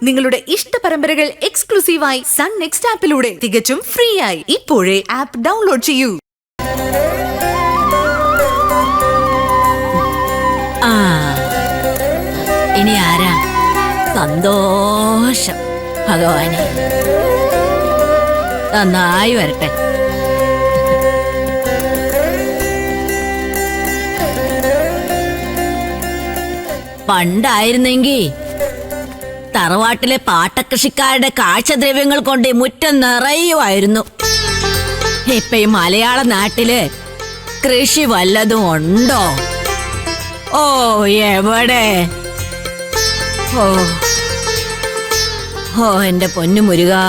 നിങ്ങളുടെ ഇഷ്ട പരമ്പരകൾ എക്സ്ക്ലൂസീവായി സൺ നെക്സ്റ്റ് ആപ്പിലൂടെ തികച്ചും ഫ്രീ ആയി. ഇപ്പോഴേ ആപ്പ് ഡൗൺലോഡ് ചെയ്യൂ. ഇനി ആരാ? സന്തോഷം. ഭഗവാനെ നന്നായി വരട്ടെ. പണ്ടായിരുന്നെങ്കി തറവാട്ടിലെ പാട്ടകൃഷിക്കാരുടെ കാഴ്ചദ്രവ്യങ്ങൾ കൊണ്ട് മുറ്റം നിറയുമായിരുന്നു. ഇപ്പൊ ഈ മലയാള നാട്ടില് കൃഷി വല്ലതും ഉണ്ടോ? ഓ, എവിടെ? ഓ എന്റെ പൊന്നു മുരുകാ.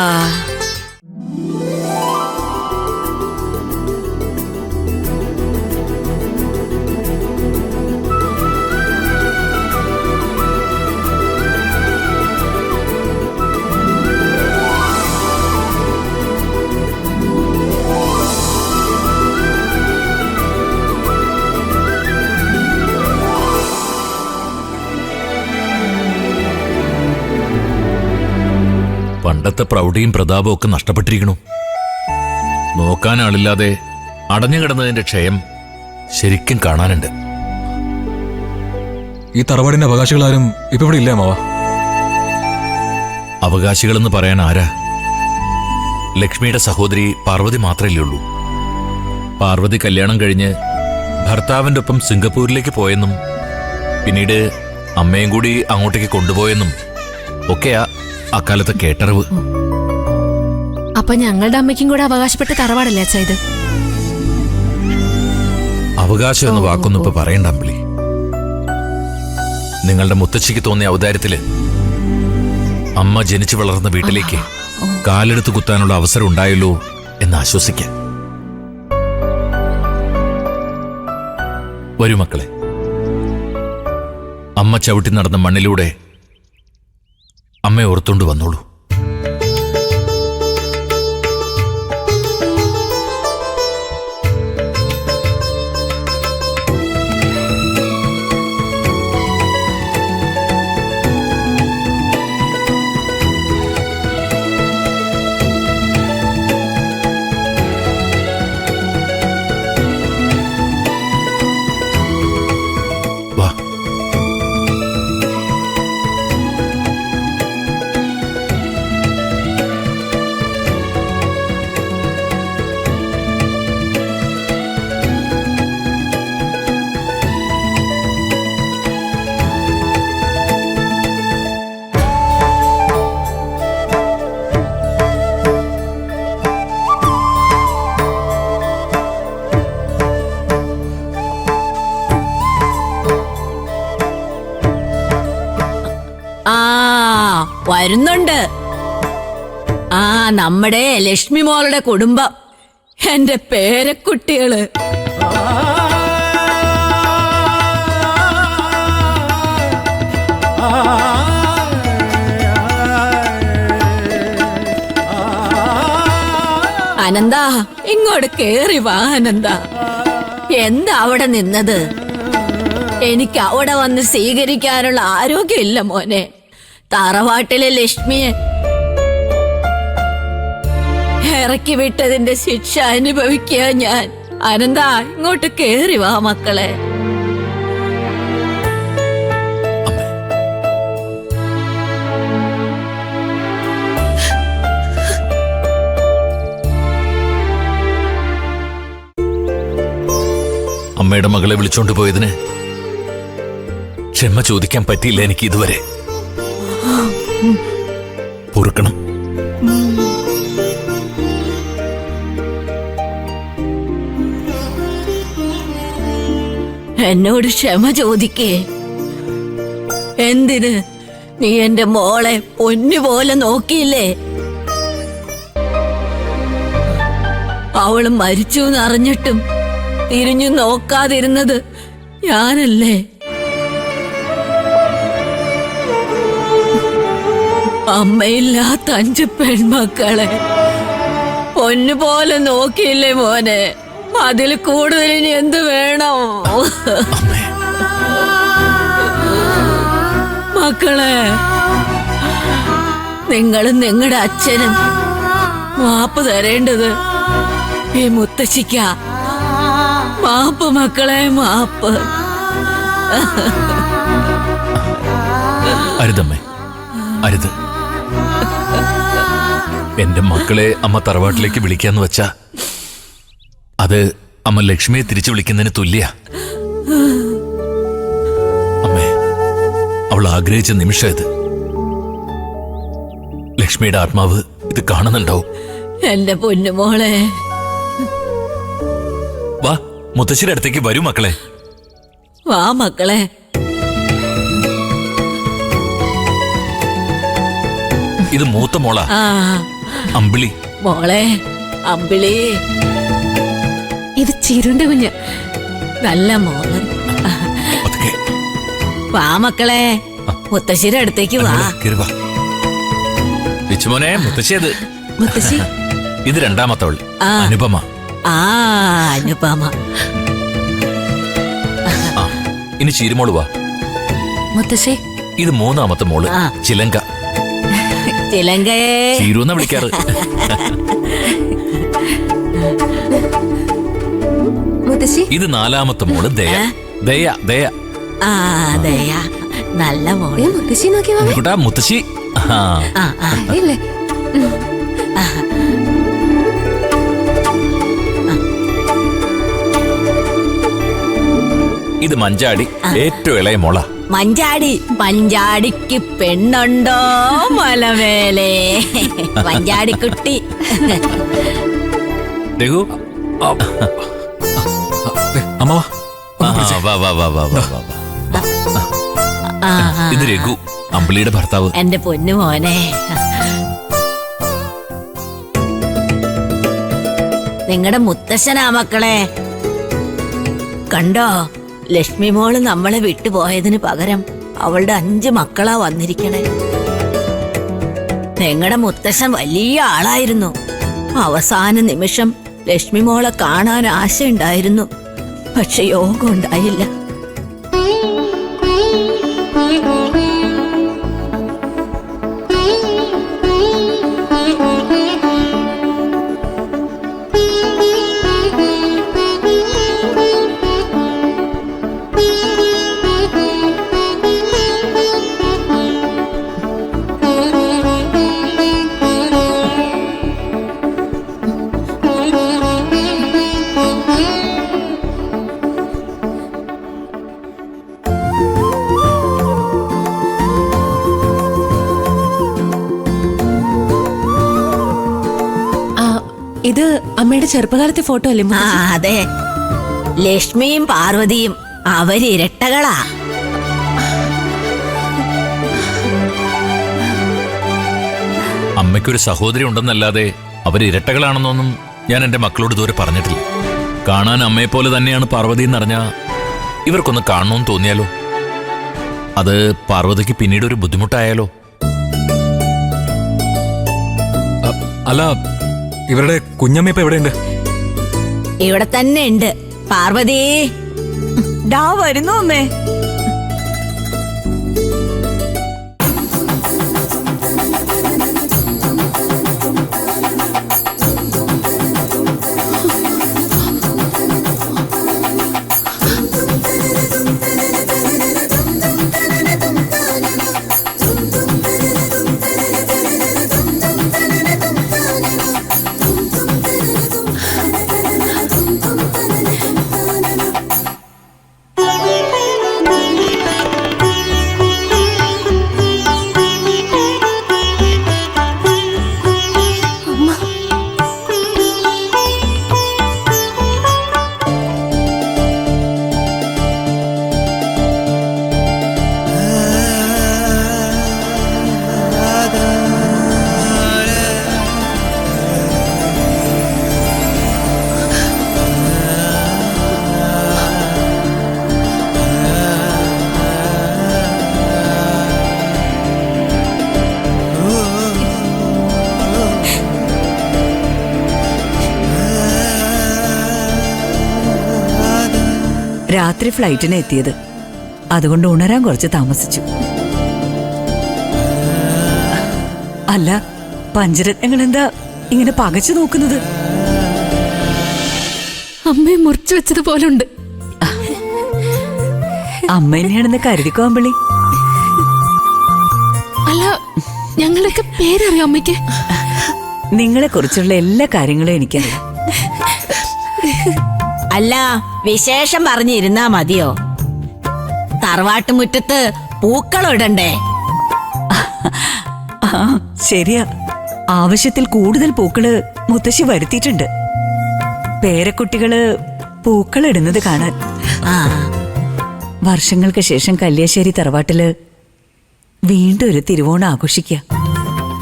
പണ്ടത്തെ പ്രൗഢിയും പ്രതാപവും ഒക്കെ നഷ്ടപ്പെട്ടിരിക്കണു. നോക്കാനാളില്ലാതെ അടഞ്ഞുകിടന്നതിന്റെ ക്ഷയം ശരിക്കും കാണാനുണ്ട്. ഈ തറവാടിന്റെ അവകാശികളാരും ഇപ്പൊ ഇവിടെ ഇല്ലേ മാവാ? അവകാശികളെന്ന് പറയാൻ ആരാ? ലക്ഷ്മിയുടെ സഹോദരി പാർവതി മാത്രമല്ലേ ഉള്ളൂ. പാർവതി കല്യാണം കഴിഞ്ഞ് ഭർത്താവിന്റെ ഒപ്പം സിംഗപ്പൂരിലേക്ക് പോയെന്നും പിന്നീട് അമ്മയും കൂടി അങ്ങോട്ടേക്ക് കൊണ്ടുപോയെന്നും ഒക്കെയാ അക്കാലത്ത് കേട്ടറിവ്. അപ്പൊ ഞങ്ങളുടെ അമ്മയ്ക്കും കൂടെ അവകാശപ്പെട്ട തറവാടല്ലേ അച്ഛാ ഇത്? അവകാശം എന്ന വാക്കൊന്നും ഇപ്പൊ പറയണ്ട അമ്പിളി. നിങ്ങളുടെ മുത്തശ്ശിക്ക് തോന്നിയ ഔദാര്യത്തില് അമ്മ ജനിച്ചു വളർന്ന വീട്ടിലേക്ക് കാലെടുത്ത് കുത്താനുള്ള അവസരം ഉണ്ടായല്ലോ എന്ന് ആശ്വസിക്കാൻ. വരൂ മക്കളെ, അമ്മ ചവിട്ടി നടന്ന മണ്ണിലൂടെ അമ്മയെ ഓർത്തുകൊണ്ട് വന്നോളൂ. വാ. വരുന്നുണ്ട്. നമ്മുടെ ലക്ഷ്മി മോളുടെ കുടുംബം, എന്റെ പേരക്കുട്ടികള്. അനന്താ, ഇങ്ങോട്ട് കേറി വാ അനന്താ. എന്താ അവിടെ നിന്നത്? എനിക്ക് അവിടെ വന്ന് സ്വീകരിക്കാനുള്ള ആരോഗ്യമില്ല മോനെ. തറവാട്ടിലെ ലക്ഷ്മിയെ ഇറക്കി വിട്ടതിന്റെ ശിക്ഷ അനുഭവിക്കുക ഞാൻ. അനന്താ, ഇങ്ങോട്ട് കേറി വാ മക്കളെ. അമ്മയുടെ മകളെ വിളിച്ചോണ്ട് പോയതിന് ക്ഷമ ചോദിക്കാൻ പറ്റിയില്ല എനിക്ക് ഇതുവരെ. പൊറുക്കണം. എന്നോട് ക്ഷമ ചോദിക്കേ? എന്തിന്? നീ എന്റെ മോളെ പൊന്നുപോലെ നോക്കിയില്ലേ? അവള് മരിച്ചു എന്നറിഞ്ഞിട്ടും തിരിഞ്ഞു നോക്കാതിരുന്നത് ഞാനല്ലേ? അമ്മയില്ലാത്ത 5 പെൺമക്കളെ പൊന്നുപോലെ നോക്കിയില്ലേ മോനെ? അതിൽ കൂടുതൽ ഇനി എന്ത് വേണോ? മക്കളെ നിങ്ങളും നിങ്ങളുടെ അച്ഛനും മാപ്പ് തരേണ്ടത് ഈ മുത്തശ്ശിക്ക. മാപ്പ് മക്കളെ, മാപ്പ്. അരുതമ്മേ, അരുത്. എന്റെ മക്കളെ അമ്മ തറവാട്ടിലേക്ക് വിളിക്കാന്ന് വെച്ചാ അത് അമ്മ ലക്ഷ്മിയെ തിരിച്ചു വിളിക്കുന്നതിന് തുല്യ. അമ്മേ, അവൾ ആഗ്രഹിച്ച നിമിഷം ഇത്. ലക്ഷ്മിയുടെ ആത്മാവ് ഇത് കാണുന്നുണ്ടാവും. എന്റെ പൊന്നുമോളെ, വാ, മുത്തശ്ശിയുടെ അടുത്തേക്ക് വരൂ മക്കളെ. വാ മക്കളെ. ഇത് മൂത്ത മോളാ, ആ അമ്പിളി. മോളെ അമ്പിളി, ഇത് ചിരുണ്ട കുഞ്ഞ്. നല്ല മോള്. പതുക്കെ. വാ മക്കളെ, മുത്തശ്ശിയുടെ അടുത്തേക്ക് വാ. മോളെ, കേറി വാ. ലിച്ചുമോനെ, മുത്തശ്ശിയത്. മുത്തശ്ശി, ഇത് രണ്ടാമത്തവൾ, ആ. അനുപമ. ആ അനുപമ. ആ, ഇനി ചീരുമോള് വാ. മുത്തശ്ശി. ഇത് മൂന്നാമത്തെ മോള്, ആ. ചിലങ്ക. ചിലങ്കയെ. ചീരുന്ന വിളിക്കാറ്. മുത്തശ്ശി. ഇത് നാലാമത്തെ മോള് ദയ. ദയ, ദയ. ആ ദയ, നല്ല മോള്. മുത്തശ്ശി നോക്കി വാ. കൂട്ടാ മുത്തശ്ശി. ആ. ആ ആ ഇല്ലേ? ഇത് മഞ്ചാടി, ഏറ്റവും ഇളയ മോള. മഞ്ചാടി. മഞ്ചാടിക്ക് പെണ്ണുണ്ടോ മലമേലെ? മഞ്ചാടിക്കുട്ടി. രഘു. അമ്മാവാ, ആ, വാ, വാ, വാ, വാ, വാ, വാ, വാ. ആ, ആ. ഇത് രഘു, അമ്പിളിയുടെ ഭർത്താവ്. എന്റെ പൊന്നു മോനെ. നിങ്ങളുടെ മുത്തശ്ശനാ മക്കളെ. കണ്ടോ, ലക്ഷ്മി മോള് നമ്മളെ വിട്ടുപോയതിന് പകരം അവളുടെ 5 മക്കളാ വന്നിരിക്കണേ. നിങ്ങളുടെ മുത്തശ്ശൻ വലിയ ആളായിരുന്നു. അവസാന നിമിഷം ലക്ഷ്മി മോളെ കാണാൻ ആശയുണ്ടായിരുന്നു. പക്ഷെ യോഗം ഉണ്ടായില്ല. ഇത് അമ്മയുടെ ചെറുപ്പകാലത്തെ ഫോട്ടോ അല്ലേ? ആ അതെ, ലക്ഷ്മിയും പാർവതിയും അവരിരട്ടകളാ. അമ്മയ്ക്കൊരു സഹോദരി ഉണ്ടെന്നല്ലാതെ അവർ ഇരട്ടകളാണെന്നൊന്നും ഞാൻ എന്റെ മക്കളോട് ഇതുവരെ പറഞ്ഞിട്ടില്ല. കാണാൻ അമ്മയെപ്പോലെ തന്നെയാണ് പാർവതി എന്നറിഞ്ഞ ഇവർക്കൊന്ന് കാണണമെന്ന് തോന്നിയാലോ? അത് പാർവതിക്ക് പിന്നീട് ഒരു ബുദ്ധിമുട്ടായാലോ? അല്ല, ഇവരുടെ കുഞ്ഞമ്മ ഇപ്പൊ എവിടെയുണ്ട്? ഇവിടെ തന്നെ ഉണ്ട്. പാർവതി ഡാ വരുന്നു അമ്മേ. രാത്രി ഫ്ലൈറ്റിന് എത്തിയത്, അതുകൊണ്ട് ഉണരാൻ കുറച്ച് താമസിച്ചു. അല്ല, പഞ്ചരത്നങ്ങൾ എന്താ ഇങ്ങനെ പകച്ചു നോക്കുന്നത്? അമ്മയെ മുറിച്ചു വെച്ചതുപോലുണ്ട്. അമ്മ തന്നെയാണെന്ന് കരുതിക്കോ അമ്പിളി. അല്ല, ഞങ്ങളൊക്കെ പേരറിയോ അമ്മയ്ക്ക്? നിങ്ങളെ കുറിച്ചുള്ള എല്ലാ കാര്യങ്ങളും എനിക്കറിയാം. അല്ല, വിശേഷം പറഞ്ഞിരുന്നാ മതിയോ? തറവാട്ടുമുറ്റത്ത് പൂക്കളിടണ്ടേ? ആ ശരിയാ, ആവശ്യത്തിൽ കൂടുതൽ പൂക്കള് മുത്തശ്ശി വരുത്തിയിട്ടുണ്ട്. പേരക്കുട്ടികള് പൂക്കളിടുന്നത് കാണാൻ. ആ, വർഷങ്ങൾക്ക് ശേഷം കല്യാശ്ശേരി തറവാട്ടില് വീണ്ടും ഒരു തിരുവോണം ആഘോഷിക്കുക.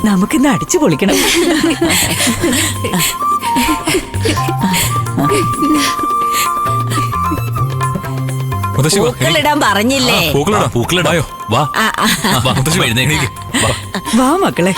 നമുക്കിന്ന് അടിച്ചു പൊളിക്കണം. മുത്തശ്ശി വാ, പൂക്കളിടാൻ പറഞ്ഞില്ലേ? പൂക്കളിടാം. പൂക്കളിടായോ? വാ ആ, ആ. വാ, മുത്തശ്ശി എഴുന്നേക്ക്. വാ. വാ മക്കളെ.